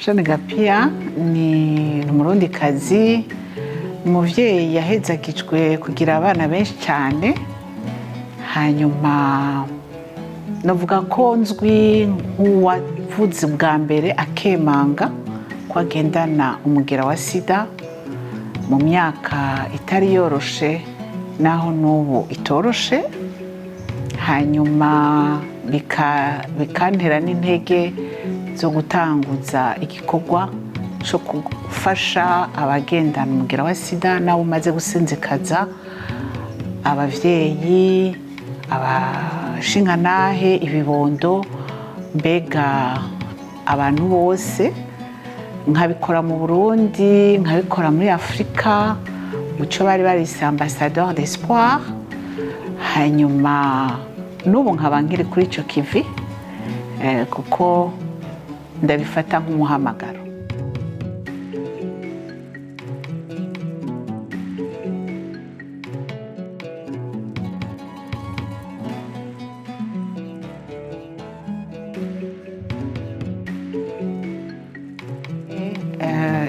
Jeanne Gapiya ni umurundikazi, umuvyeyi yahezagijwe kugira abana benshi cyane. Hanyuma navuga ko nzwi nk'uwavuze bwa mbere akemanga ko agendana umugera wa sida mu myaka itari yoroshe naho n'ubu itoroshe. Hanyuma bikantera n'intege zo gutanguza igikorwa cyo gufasha abagendana umugera wa sida nabo umaze gusinzikaza abavyeyi, abashinganahe, ibibondo, mbega abantu bose. Nkabikora mu Burundi, nkabikora muri Afrika, muco bari barise ambassadeur d'espoir. Hanyuma n'ubu nkaba nkiri kuri ico kivi kuko ndabifata nk'umuhamagaro.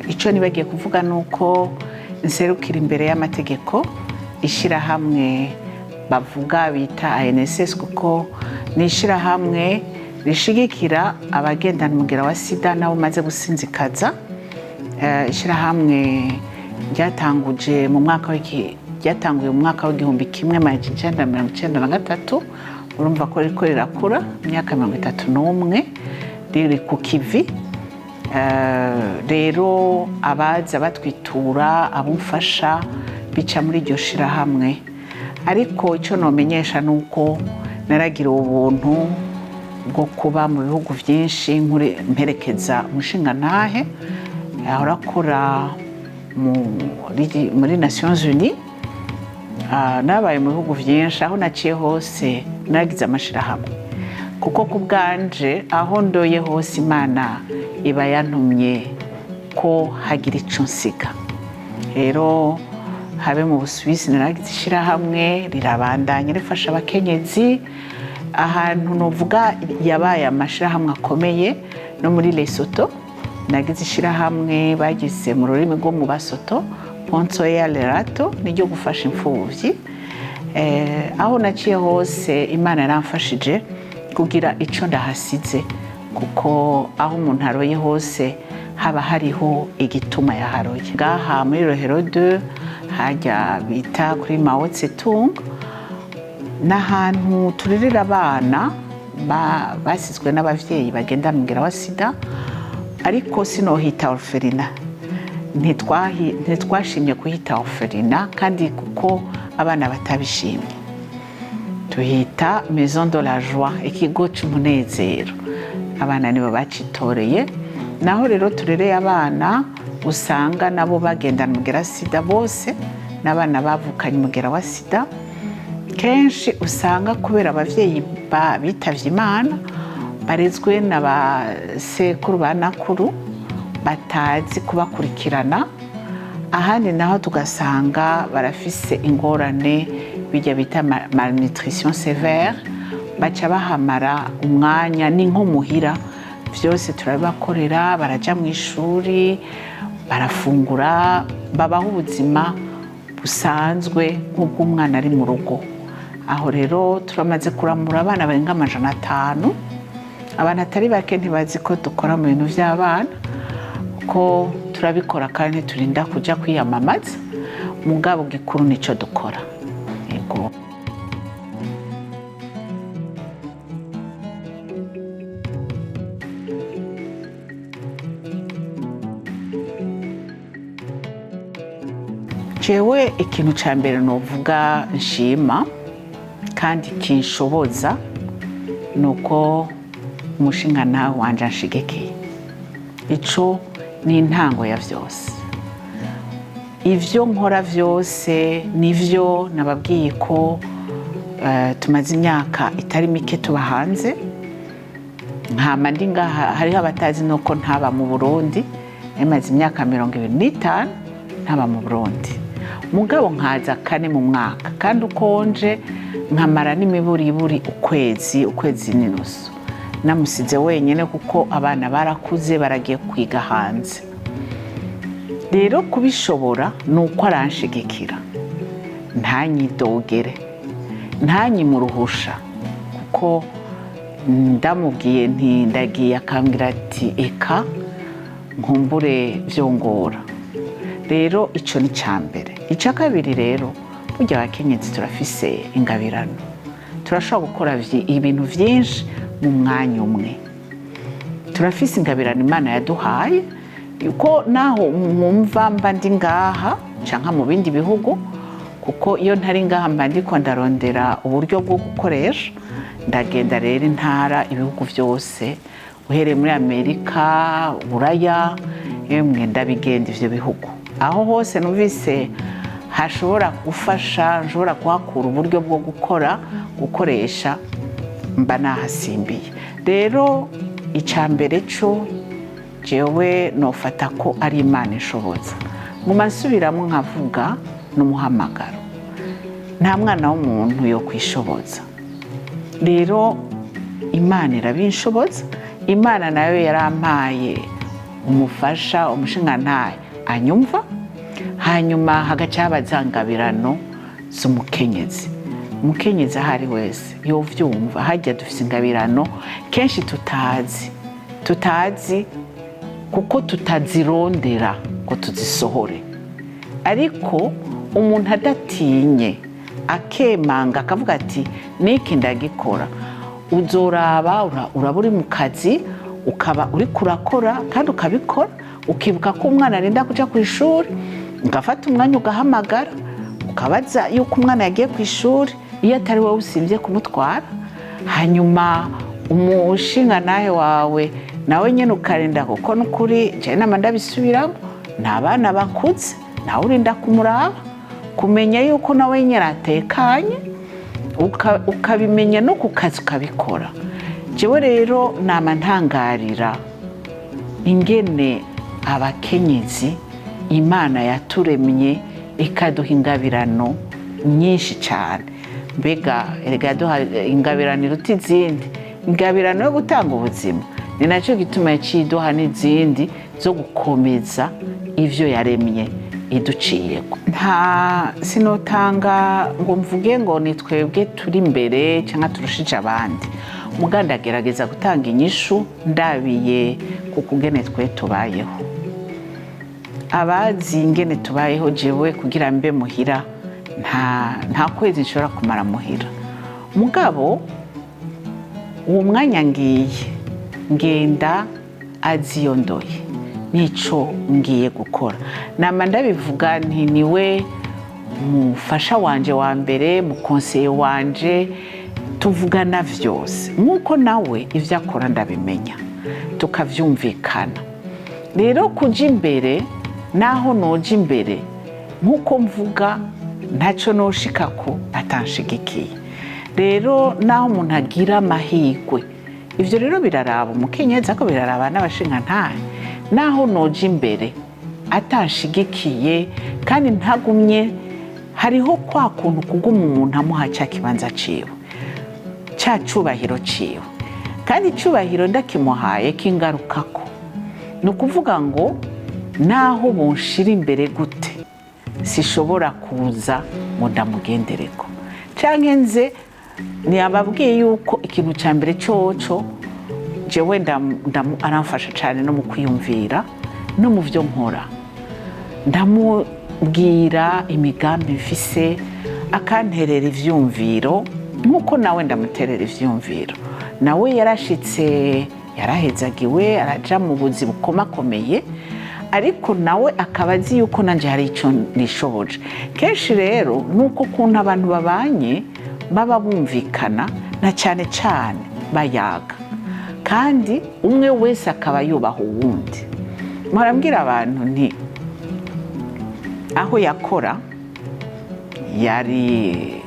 Ico nibagiye kuvuga nuko nserukira imbere y'amategeko ishirahamwe bavuga bita ANSS, kuko ni ishirahamwe rishigikira abagendana umugera wa sida nabo umaze gusinzikaza. Ishirahamwe ryatanguye mu mwaka w'1993. Urumva ko riko rirakura imyaka 31 riri ku kivi. Rero abaza batwitura abumfasha bica muri iryo shirahamwe. Ariko icyo nomenyesha nuko naragira ubuntu bwo kuba mu bihugu byinshi mperekeza umushingantahe ahora akora muri Nations Unies. Nabaye mu bihugu byinshi, aho naciye hose naragize amashirahamwe, kuko ku bwanje aho ndoye hose Imana iba yantumye ko hagira ico nsiga. Rero habe mu Busuwisi naragize ishirahamwe rirabandanya rifasha abakenyezi. Ahantu novuga yabaye amashirahamwe akomeye no muri Lesotho nagize ishirahamwe bagize mu rurimi rwo mu Basoto, Ponso ya Lerato, niryo gufasha imfuvyi. Aho naciye hose Imana yaramfashije kugira ico ndahasize, kuko aho umuntu aroye hose haba hariho igituma yaharoye. Ngaha muri Rohero 2 hajya bita kuri Mao Tse-tung, n'ahantu turirira abana basizwe n'abavyeyi bagendana umugera wa sida. Ariko sinohita orphelinat, ntitwashimye kuhita orphelinat kandi kuko abana batabishimye. Tuhita Maison de la Joie, ikigo c'umunezero. Abana nibo bacitoreye. Naho rero turereye abana usanga nabo bagendana umugera wa sida bose, n'abana bavukanye umugera wa sida. Kenshi usanga kubera abavyeyi bitavye Imana barezwe n'abasekuru banakuru batazi kubakurikirana. Ahandi naho tugasanga barafise ingorane bijya bita malnutrition sévère, baca bahamara umwanya ni nko muhira. Vyose turabibakorera, baraja mu ishuri, barafungura, babaho ubuzima busanzwe nk'ubw'umwana ari mu rugo. Aho rero turamaze kuramura abana barenga 500. Abantu atari bake ntibazi ko dukora mu bintu by'abana, ko turabikora kandi turinda kuja kwiyamamaza. Mugabo gikuru nico dukora. Yego. Jewe ikintu ca mbere novuga nshima kandi kinshoboza nuko umushingantahe wanje anshigikeye. Ico ni intango ya vyose. Ivyo nkora vyose nivyo nababwiye ko tumaze imyaka itari mike tuba hanze. Nkama ndi ngaha, hariho abatazi nuko ntaba mu Burundi. Namaze imyaka 25 ntaba mu Burundi. Mugabo nkaza 4 mu mwaka, kandi ukonje nkamara n'imiburiburi ukwezi n'inusu. namusize wenyine kuko abana barakuze baragiye kwiga hanze. Rero kubishobora ni uko aranshigikira, ntanyidogere, ntanyimuruhusha, kuko ndamubwiye nti ndagiye akambwira ati eka nkumbure vyongora. Rero ico ni cambere. Ica kabiri rero, burya abakenyezi turafise ingabirano, turashobora gukora ibintu vyinshi mu mwanya umwe. Turafise ingabirano Imana yaduhaye, yuko naho mwumva mba ndi ngaha canke mu bindi bihugu, kuko iyo ntari ngaha mba ndiko ndarondera uburyo bwo gukoresha. Ndagenda rero intara ibihugu vyose, uhereye muri Amerika, Buraya, yemwe ndabigenda ivyo bihugu. Aho hose numvise hashobora gufasha, nshobora kuhakura uburyo bwo gukoresha, mba nahasimbiye. Rero icambere co jewe nofata ko ari Imana ishoboza. Nguma nsubiramo nkavuga n'umuhamagaro, nta mwana w'umuntu yo kwishoboza. Rero Imana irabinshoboza. Imana nayo yarampaye umufasha, umushingantahe anyumva, hanyuma hagaca abazangabirano z'umukenyezi. Umukenyezi ahari wese yovyumva, hajya dufise ingabirano kenshi tutazi kuko tutazirondera ngo tuzisohore. Ariko umuntu adatinye akemanga akavuga ati niki ndagikora, uzoraba uraba uri mu kazi, ukaba uri kurakora kandi ukabikora, ukibuka ko umwana arinda kuja ku ishuri, ugafata umwanya ugahamagara ukabaza yuko umwana yagiye ku ishuri, iyo atari wowe usibye kumutwara. Hanyuma umushingantahe wawe nawe nyene ukarinda, kuko n'ukuri jewe nama ndabisubiramo, nta bana bakuze, nawe urinda kumuraba, kumenya yuko nawe nyene atekanye, ukabimenya no ku kazi ukabikora. Jewe rero nama ntangarira ingene abakenyezi Imana yaturemye ikaduha ingabirano nyinshi cyane. Mbega erega yaduha ingabirano iruta izindi, ingabirano yo gutanga ubuzima. Ni nacyo gituma yaciduha n'izindi zo gukomeza ivyo yaremye iduciyeko. Nta sinotanga ngo mvuge ngo ni twebwe turi imbere cyangwa turushije abandi. Muganda agerageza gutanga inyishu ndabiye ku kugene twe tubayeho. Abazi ingene tubayeho jewe kugira mbe muhira, nta kwezi nshobora kumara muhira. Mugabo uwo mwanya ngiye ngenda aziyondoye nico ngiye gukora. Nama ndabivuga nti niwe mufasha wanje wa mbere, mu konseye wanje, tuvugana vyose nkuko nawe ivyo akora ndabimenya, tukavyumvikana. Rero kuja imbere, naho noja imbere nkuko mvuga, ntaco noshikako atanshigikiye. Rero naho umuntu agira amahirwe, ivyo rero biraraba umukenyezi, ako biraraba n'abashingantahe. Naho noja imbere atanshigikiye kandi ntagumye, hariho kwa kuntu kuguma umuntu amuha ca kibanza ciwe, ca cubahiro ciwe, kandi icubahiro ndakimuhaye kingarukako. Ni ukuvuga ngo naho bonshira imbere gute, sishobora kuza ngo ndamugendereko. Canke nze niyababwiye yuko ikintu ca mbere coco jewe aramfasha cane no mu kwiyumvira no mu vyo nkora. Ndamubwira imigambi mfise, akanterera ivyumviro nkuko nawe ndamuterera ivyumviro. Nawe yarashitse, yarahezagiwe, araja mu buzi bukomakomeye, ariko nawe akaba azi yuko nanje hari ico nishoboje. Kenshi rero nuko kuntu abantu babanye baba bumvikana, na cane cane bayaga, kandi umwe wese akaba yubaha uwundi. Murambwira abantu nti aho yakora yari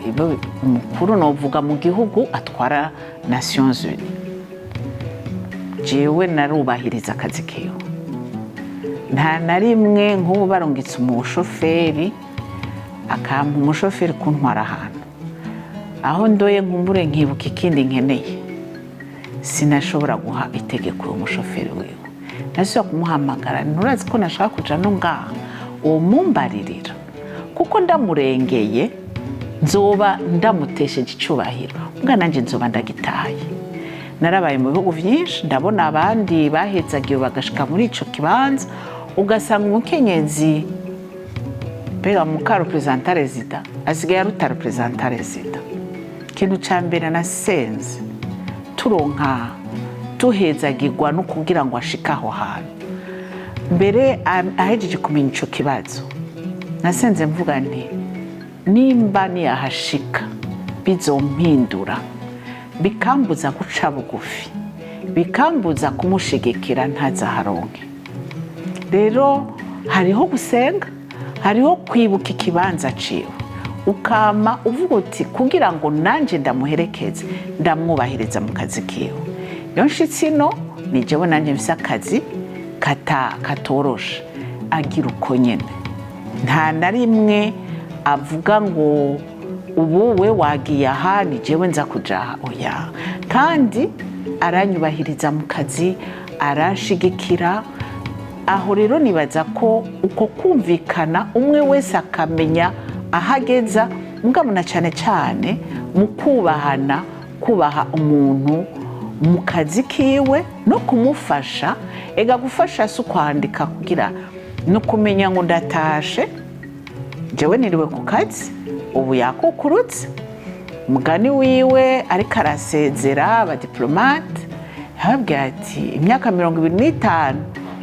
umukuru novuga mu gihugu atwara Nations Unies. Jewe narubahiriza akazi kiwe, nta na rimwe nk'ubu barungitse umushoferi akampa umushoferi kuntwara ahantu, aho ndoye nkumbure nkibuka ikindi nkeneye, sinashobora guha itegeko umushoferi wiwe, nasubira kumuhamagara, nturazi ko nashaka kuja no ngaha, uwo mumbaririra kuko ndamurengeye nzoba ndamutesheje icubahiro, mbwa nanje nzoba ndagitaye. Narabaye mu bihugu vyinshi, ndabona abandi bahezagiwe bagashika muri ico kibanza, ugasanga umukenyezi mbega muka representa resida asigaye aruta representa resida. Ikintu ca mbere nasenze turonka tuhezagirwa no kugira ngo ashike aho hantu, mbere ahejeje kumenya ico kibazo nasenze mvuga nti nimba niyahashika bizompindura, bikambuza guca bugufi, bikambuza kumushigikira ntazaharonke. Rero hariho gusenga, hariho kwibuka ikibanza ciwe, ukama uvuga uti kugira ngo nanje ndamuherekeze ndamwubahiriza mu kazi kiwe. Iyo nshitsi ino ni jewe nanje mfise akazi katoroshe, agira uko nyene, nta na rimwe avuga ngo ubu we wagiye aha ni jewe nza kuja aha, oya. Kandi aranyubahiriza mu kazi, aranshigikira. Aho rero nibaza ko uko kumvikana umwe wese akamenya ahageza, mugabo na cane cane mu kubahana, kubaha umuntu mu kazi kiwe no kumufasha. Ega gufasha si ukwandika kugira no kumenya ngo ndatashe jewe niriwe ku kazi, ubu yakukurutse. Mugani wiwe ariko arasezera abadiplomate yababwiye ati imyaka 25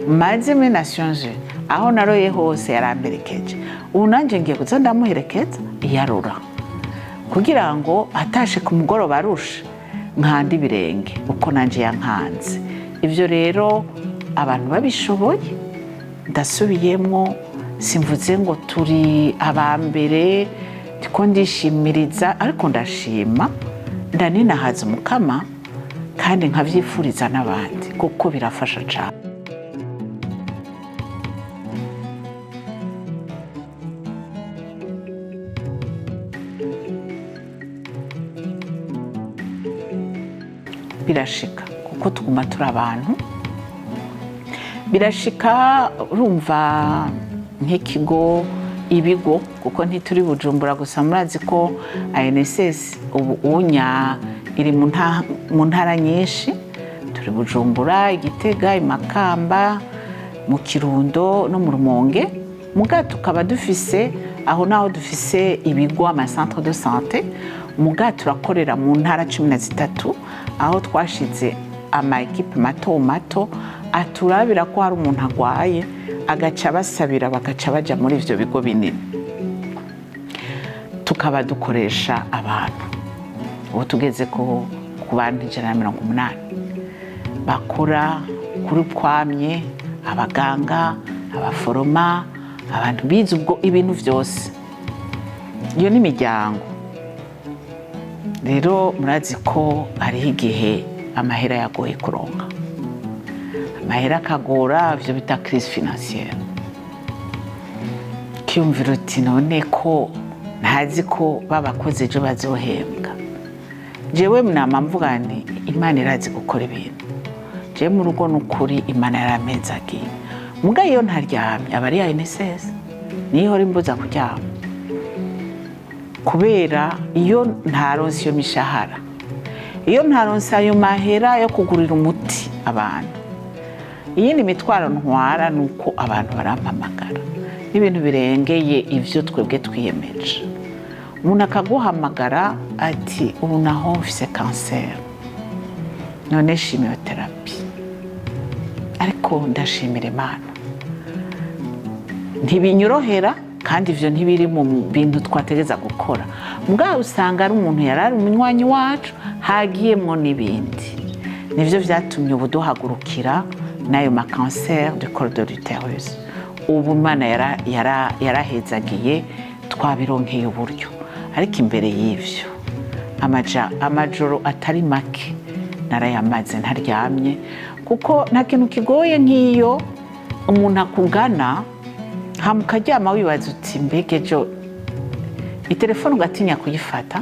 maze muri Nations Unies, aho naroye hose yaramperekeje, ubu nanje ngiye kuza ndamuherekeza yarura kugira ngo atashe ku mugoroba arusha nkandi birenge uko nanje yankanze. Ivyo rero abantu babishoboye ndasubiyemwo, simvuze ngo turi abambere ndiko ndishimiriza, ariko ndashima ndaninahaza umukama kandi nkavyifuriza n'abandi kuko birafasha cyane. Birashika kuko tuguma turi abantu, birashika urumva nk'ikigo, ibigo, kuko ntituri Bujumbura gusa, murazi ko ANSS ubu unya iri mu ntara nyinshi, turi Bujumbura, Igitega, Imakamba, mu Kirundo no mu Rumonge. Muga tukaba dufise aho naho dufise ibigo, ama centre de santé. Muga turakorera mu ntara 13 aho twashize ama equipe mato mato aturabira ko hari umuntu agwaye, agaca basabira bagaca baja muri ivyo bigo binini. Tukaba dukoresha abantu, ubu tugeze ku bantu 180 bakora kuri kwamye, abaganga, abaforoma, abantu bize ubwo ibintu vyose. Iyo ni imiryango. Rero murazi ko hariho igihe amahera yagoye kuronka, amahera akagora, ivyo bita crise financière. Kiyumvira uti none ko ntazi ko babakoze ejo bazohembwa. Jewe mnama mvuga nti Imana irazi gukora ibintu. Jewe mu rugo n'ukuri Imana yarampezagiye. Muga iyo ntaryamye abari ANSS niho rimbuza kuryama, kubera iyo ntaronse iyo mishahara, iyo ntaronse ayo mahera yo kugurira umuti abantu, iyindi mitwaro ntwara nuko abantu barampamagara n'ibintu birengeye ivyo twebwe twiyemeje. Umuntu akaguhamagara ati ubu naho mfise cancer, none chimiothérapie, ariko ndashimira Imana ntibinyorohera, kandi ivyo ntibiri mu bintu twategeza gukora. Muga usanga ari umuntu yarari umunywanyi wacu, hagiyemwo n'ibindi. Nivyo vyatumye ubu duhagurukira n'ayo ma cancer du col de l'utérus. Ubu Imana yarahezagiye twabironkeye uburyo, ariko imbere y'ivyo amajoro atari make narayamaze ntaryamye, kuko nta kintu kigoye nk'iyo umuntu akugana hamukaryama wibaza uti mbega ejo itelefone ugatinya kuyifata,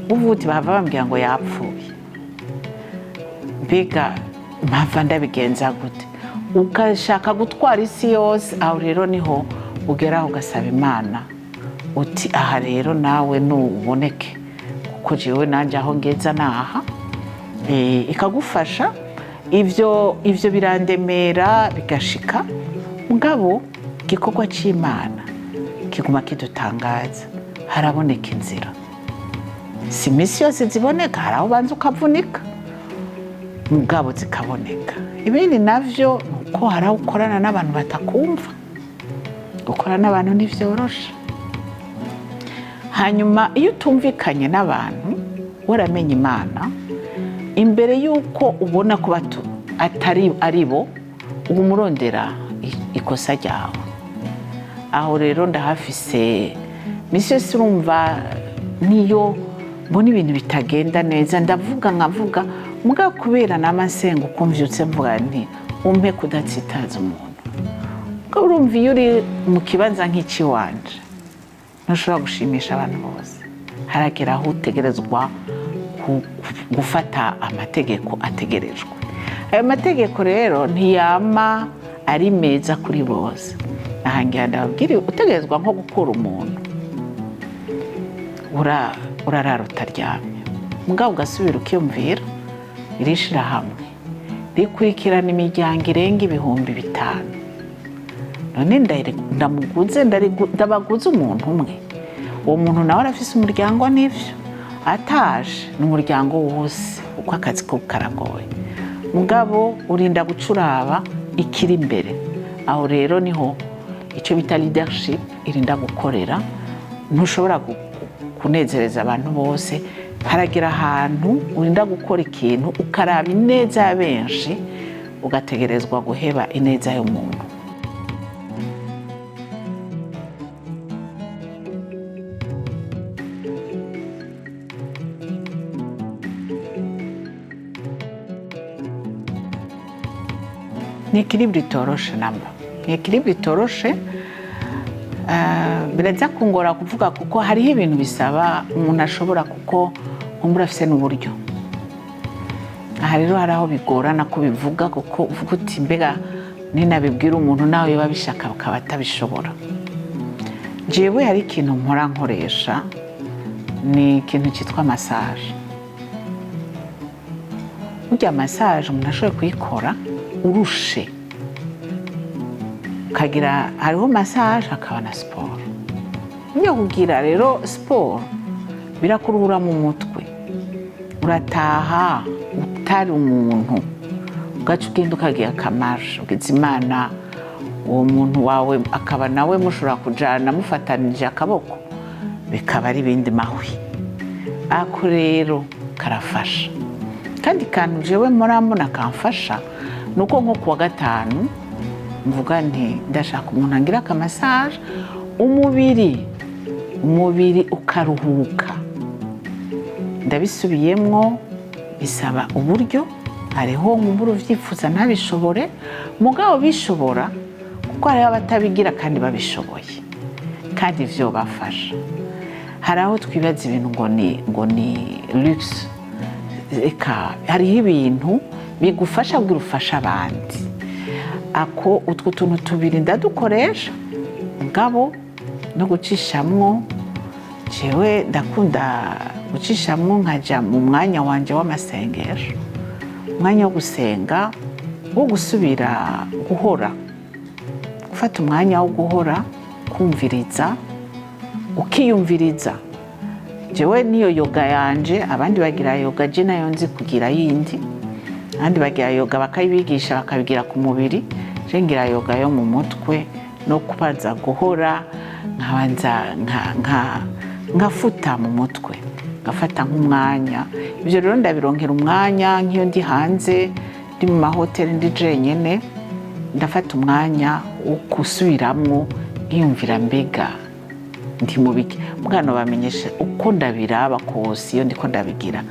uvuga uti bahava bambwira ngo yapfuye. mbega mpava ndabigenza gute, ugashaka gutwara isi yose. Aho rero niho ugeraho ugasaba Imana uti aha rero nawe nuboneke, kuko jewe nanje aho ngeza naha. Ikagufasha. Ivyo birandemera bigashika, mugabo igikorwa c'Imana kiguma kidutangaza. Haraboneka inzira, si imisi yose ziboneka, hari aho ubanza ukavunika mugabo zikaboneka. Ibindi navyo nuko hari aho ukorana n'abantu batakumva. Gukorana n'abantu ntivyoroshe. Hanyuma iyo utumvikanye n'abantu waramenye Imana, imbere yuko ubona ko atari aribo, ubu murondera ikosa ryawe. Aho rero ndahafise misi yose urumva niyo mbona ibintu bitagenda neza nkavuga mugabo kubera n'amasenga uko mvyutse mvuga nti umpe kudatsitaza umuntu. Ubwo urumva iyo uri mu kibanza nk'iki wanje ntushobora gushimisha abantu bose. Haragera aho utegerezwa gufata amategeko ategerejwe. Ayo mategeko rero ntiyama ari meza kuri bose. Ahangira ndababwira utegerezwa nko gukura umuntu urarara utaryamye, mugabo ugasubira ukiyumvira iri shirahamwe rikurikirana imiryango irenga 5,000. None ndabaguze umuntu umwe, uwo muntu nawe arafise umuryango. N'ivyo ataje n'umuryango wose uko akazi ko karagoye, mugabo urinda gucuraba ikiri imbere. Aho rero niho icyo bita leadership irinda gukorera. Ntushobora kunezereza abantu bose. Haragera ahantu urinda gukora ikintu ukaraba ineza ya benshi, ugategerezwa guheba ineza y'umuntu. Ni ekilibre itoroshe namba. Ni ekilibre itoroshe. Biraza kungora kuvuga kuko hariho ibintu bisaba umuntu ashobora, kuko umuntu afise n'uburyo. Aha rero hari aho bigorana kubivuga, kuko uvuga uti mbega ninabibwira umuntu nawe yoba bishaka bakaba atabishobora. Jewe hari ikintu mpora nkoresha, ni ikintu cyitwa massage. Burya massage umuntu ashoboye kuyikora urushe. Kagira hariho massage hakaba na sport. Niyo kugira rero sport birakuruhura mu mutwe. Urataha utari umuntu, ugaca ugenda ukagira akamarusho, ugize Imana uwo muntu wawe akaba nawe mushobora kujana mufatanije akaboko, bikaba ari ibindi mahwi. Ako rero karafasha. Kandi kantu jewe murambona kamfasha nuko nko kuwa gatanu mvuga nti ndashaka umuntu angira akamassage, umubiri ukaruhuka. Ndabisubiyemwo, bisaba uburyo. Hariho nk'umbura uvyifuza ntabishobore, mugabo bishobora, kuko hariho abatabigira kandi babishoboye, kandi ivyo bafasha. Hari aho twibaza ibintu ngo ni luxe. Eka hariho ibintu bigufasha kugira ufasha abandi. Ako utwo tuntu tubiri ndadukoresha, mugabo no gucishamwo. Jewe ndakunda gucishamwo nkaja mu mwanya wanje w'amasengesho, umwanya wo gusenga, wo gusubira guhora, gufata umwanya wo guhora, kumviriza, ukiyumviriza. Jewe niyo yoga yanje, abandi bagira yoga, je nayo nzi kugira yindi. Abandi bagira yoga bakayibigisha bakabigira ku mubiri, je ngira yoga yo mu mutwe no kubanza guhora, nkabanza ngafuta mu mutwe, ngafata nk'umwanya. Ibyo rero ndabironkera umwanya nk'iyo ndi hanze, ndi mu mahoteli ndi jenyene, ndafata umwanya wo gusubiramwo nkiyumvira mbega ndi mu biki. Mwana bamenyesha uko ndabiraba kose iyo ndiko ndabigira,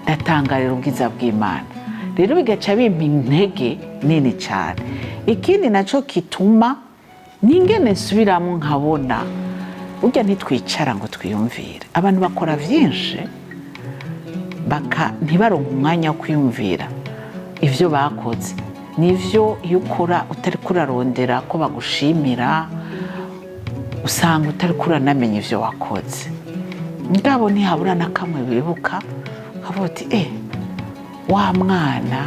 ndatangarira ubwiza bw'Imana. Rero bigaca bimpa intege nini cyane. Ikindi naco kituma n'ingene nsubiramo nkabona, burya ntitwicara ngo twiyumvire. Abantu bakora vyinshi ntibaronka umwanya wo kwiyumvira. ivyo bakoze nivyo iyo ukora utari kurarondera ko bagushimira usanga utari kuranamenya ivyo wakoze. Ngabo ntihabura na kamwe bibuka kavuga uti wa mwana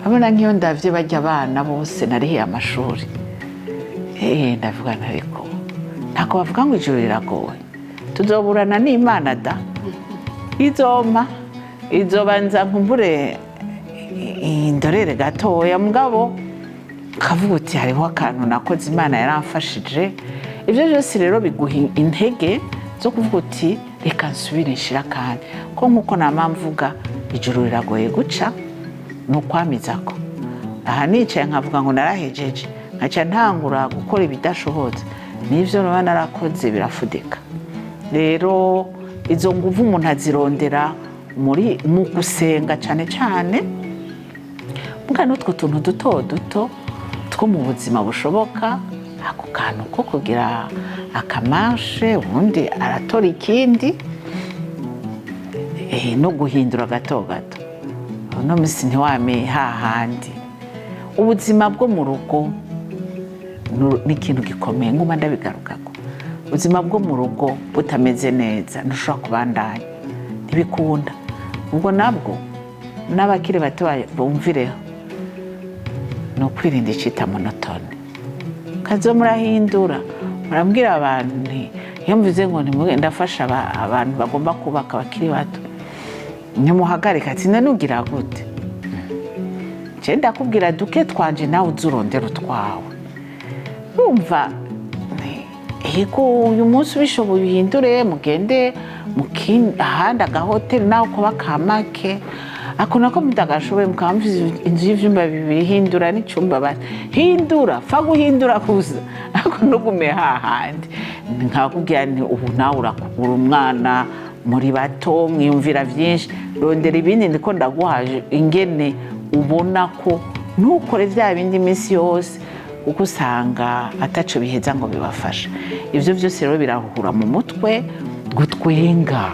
abona nk'iyo ndavye bajya abana bose narihiye amashuri ndavuga ntariko ntako bavuga ngo ijuru riragowe tuzoburana n'Imana da izobanza nkumbure indorere gatoya mugabo kavuga uti hariho akantu nakoze Imana yaramfashije. Ivyo byose rero biguha intege zo kuvuga uti reka nsubire nshira kandi ko nkuko namamvuga ijuru riragoye guca nukwamizako. Aha nicaye nkavuga ngo narahejeje nkaca ntangura gukora ibidashobotse n'ivyo noba narakoze birafudika. Rero izo nguvu umuntu azirondera mu gusenga cane cane muga n'utwo tuntu duto duto two mu buzima bushoboka, ako kantu ko kugira akamarshe ubundi aratora ikindi no guhindura gato gato. No misi ntiwame hahandi ubuzima bwo mu rugo ni ikintu gikomeye nguma ndabigarukako. Ubuzima bwo mu rugo butameze neza ntushobora kubandanya ntibikunda. Ubwo nabwo n'abakiri bato bumvireho no kwirinda icita monotone. Kazo murahindura murambwira abantu iyo mvuze ngo ndafasha abantu bagomba kubaka bakiri bato nyamuhagarika ati nugira gute je ndakubwira duke twanje nawe uzurondera utwawe. Urumva uyu munsi ubishoboye uhindure mugende ahandi agahoteli nawe kubaka make ako nako mutagashoboye mukaba mufise inzu y'ivyumba bibiri hindura n'icumba hindura fa guhindura kuza ako nugume hahandi. Nkakubwira nti ubu nawe urakura umwana muri bato mwiyumvira vyinshi rondera ibindi ndiko ndaguhaje ingene ubona ko ntukore vya bindi iminsi yose kuko usanga ataco biheza ngo bibafasha. Ivyo vyose rero biraruhura mu mutwe gutwenga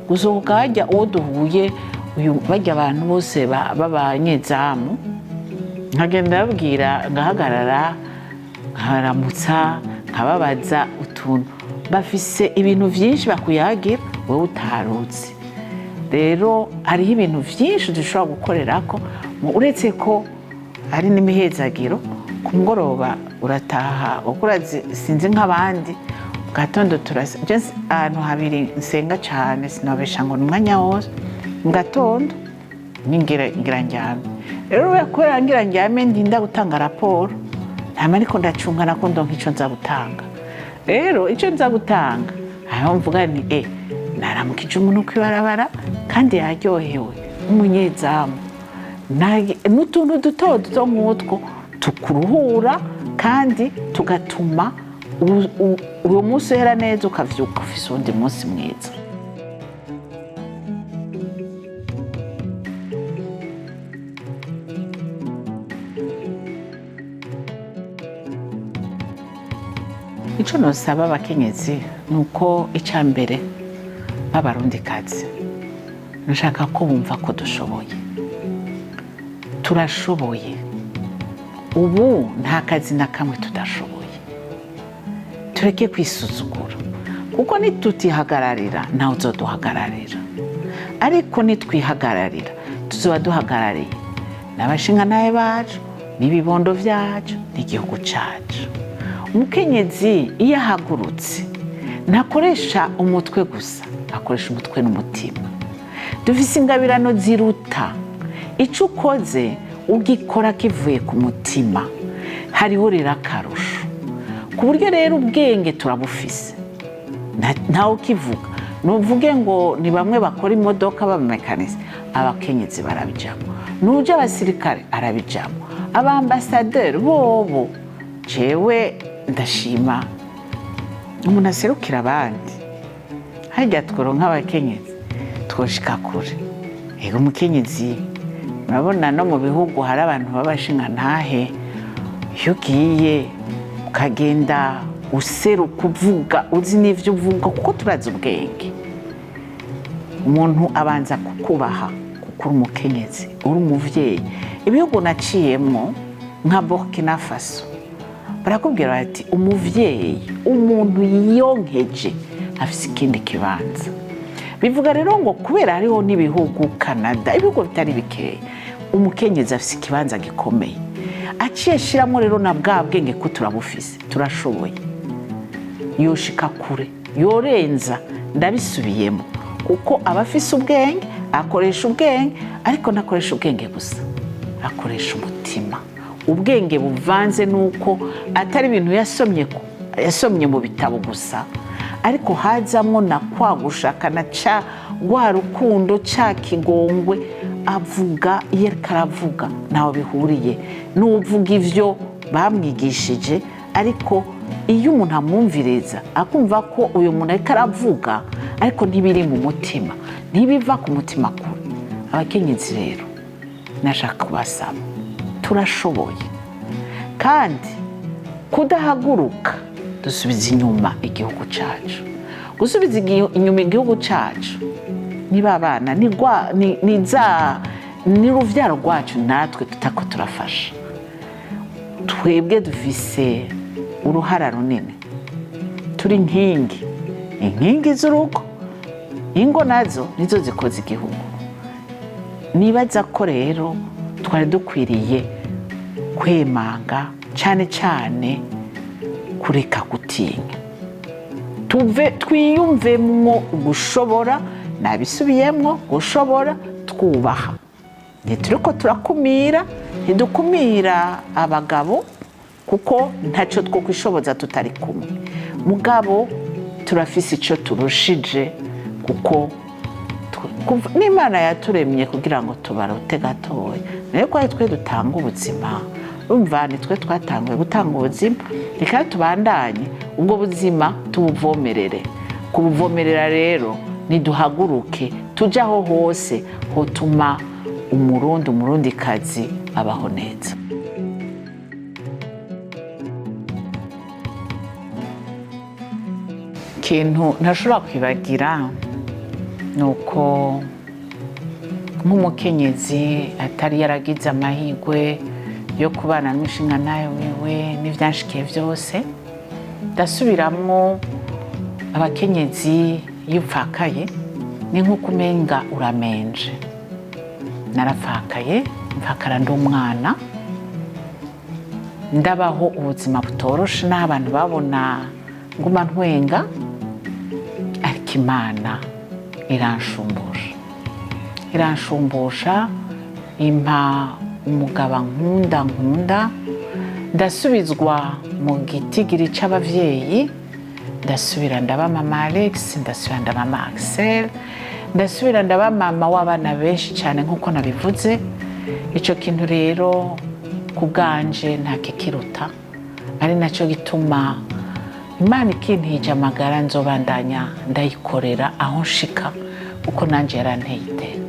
gusohoka hajya uwo duhuye bajya abantu bose b'abanyezamu nkagenda babwira ngahagarara nkaramutsa nkababaza utuntu bafise ibintu vyinshi bakuyagira wowe utarutse. Rero hariho ibintu vyinshi dushobora gukorerako uretse ko hari n'imihezagiro ku mugoroba urataha ukora sinzi nk'abandi gatondo turasa ahantu habiri nsenga cane sinabesha ngo n'umwanya wose mu gatondo ngira njyame. Rero yakora ngira njyame ndinda gutanga raporo ntama ariko ndacunga nako ndonka ico nza gutanga. Rero ico nza gutanga aho mvuga ni naramukije umuntu kwibarabara kandi yaryohewe umunyezamu n'utuntu duto duto nk'utwo tukuruhura kandi tugatuma uwo munsi uhera neza ukavyuka ufise uwundi munsi mwiza. Ico nosaba abakenyezi nuko icambere b'abarundikazi nshaka ko bumva ko dushoboye, turashoboye. Ubu nta kazi na kamwe tudashoboye. Tureke kwisuzugura kuko nitutihagararira nawe uzoduhagararira, ariko nitwihagararira tuzoba duhagarariye n'abashingantahe bacu n'ibibondo vyacu n'igihugu cacu. Umukenyezi iyo ahagurutse ntakoresha umutwe gusa, akoresha umutwe n'umutima. Dufise ingabirano ziruta. Ico ukoze ugikora kivuye ku mutima hariho rero akarusho ku buryo rero ubwenge turabufise ntawe ukivuga nuvuge ngo ni bamwe bakora imodoka b'abamekanisi, abakenyezi barabijamo, nuje abasirikare arabijamo, abambasaderi bobo. Jewe ndashima umuntu aserukira abandi harya tworonka abakenyezi twoshika kure. Ego umukenyezi murabona no mu bihugu hari abantu b'abashingantahe iyo ugiye ukagenda useruka uvuga uzi n'ivyo uvuga kuko turazi ubwenge. Umuntu abanza kukubaha kuri umukenyezi uri umuvyeyi. Ibihugu naciyemwo nka Burkina Faso barakubwira bati umuvyeyi, umuntu yiyonkeje afise ikindi kibanza. Bivuga rero ngo kubera hariho n'ibihugu Canada, ibihugu bitari bikeya, umukenyezi afise ikibanza gikomeye. Aciye shiramwo rero na bwa bwenge ko turabufise, turashoboye, yoshika kure, yorenza. Ndabisubiyemo kuko abafise ubwenge akoresha ubwenge, ariko nakoresha ubwenge gusa, akoresha umutima. Ubwenge buvanze nuko atari ibintu yasomye mu bitabo gusa, ariko hazamwo na kwa gushakana ca rwa rukundo ca kigongwe. Avuga yerekana, avuga naho bihuriye n'uvuga ivyo bamwigishije, ariko iyo umuntu amwumviriza akumva ko uyu muntu ariko aravuga ariko ntibiri mu mutima, ntibiva ku mutima kure. Abakenyezi rero nashaka kubasaba, turashoboye, kandi kudahaguruka dusubiza inyuma igihugu cacu. Gusubiza inyuma igihugu cacu niba abana ni ruvyaro rwacu, natwe tutako turafasha. Twebwe dufise uruhara runini, turi inkingi z'urugo. Ingo nazo nizo zikoze igihugu. Nibaza ko rero twari dukwiriye kwemanga cane cane kureka gutinya, twiyumvemwo gushobora. Nabisubiyemwo gushobora, twubaha. Ntituriko turakumira, ntidukumira abagabo kuko ntaco twokwishoboza tutari kumwe. Mugabo turafise ico turushije, kuko n'Imana yaturemye kugira ngo tubarote gatoya. Nayo kwa twe dutanga ubuzima, urumva ni twe twatanguye gutanga ubuzima, reka tubandanye ubwo buzima tubuvomerere. Kubuvomerera rero niduhaguruke, tujaho hose hotuma umurundikazi abaho neza. Ikintu ntashobora kwibagira nuko nk'umukenyezi atari yaragize amahirwe yo kubana n'umushinga nayo wiwe n'ivyanshikiye vyose, ndasubiramwo abakenyezi iyo upfakaye ni nk'uko umenga uramenje. Narapfakaye, mpfakara ndi umwana, ndabaho ubuzima butoroshe, n'abantu babona nguma ntwenga, ariko Imana iranshumbusha, impa umugabo nkunda, ndasubizwa mu gitigiri c'abavyeyi, ndasubira ndaba mama Alex, ndasubira ndaba mama Axel, ndasubira ndaba mama w'abana benshi cyane nk'uko nabivuze. Ico kintu rero ku bwanje nta kikiruta, ari naco gituma Imana ikintije amagara nzobandanya ndayikorera aho nshika, kuko nanje yaranteye iteka.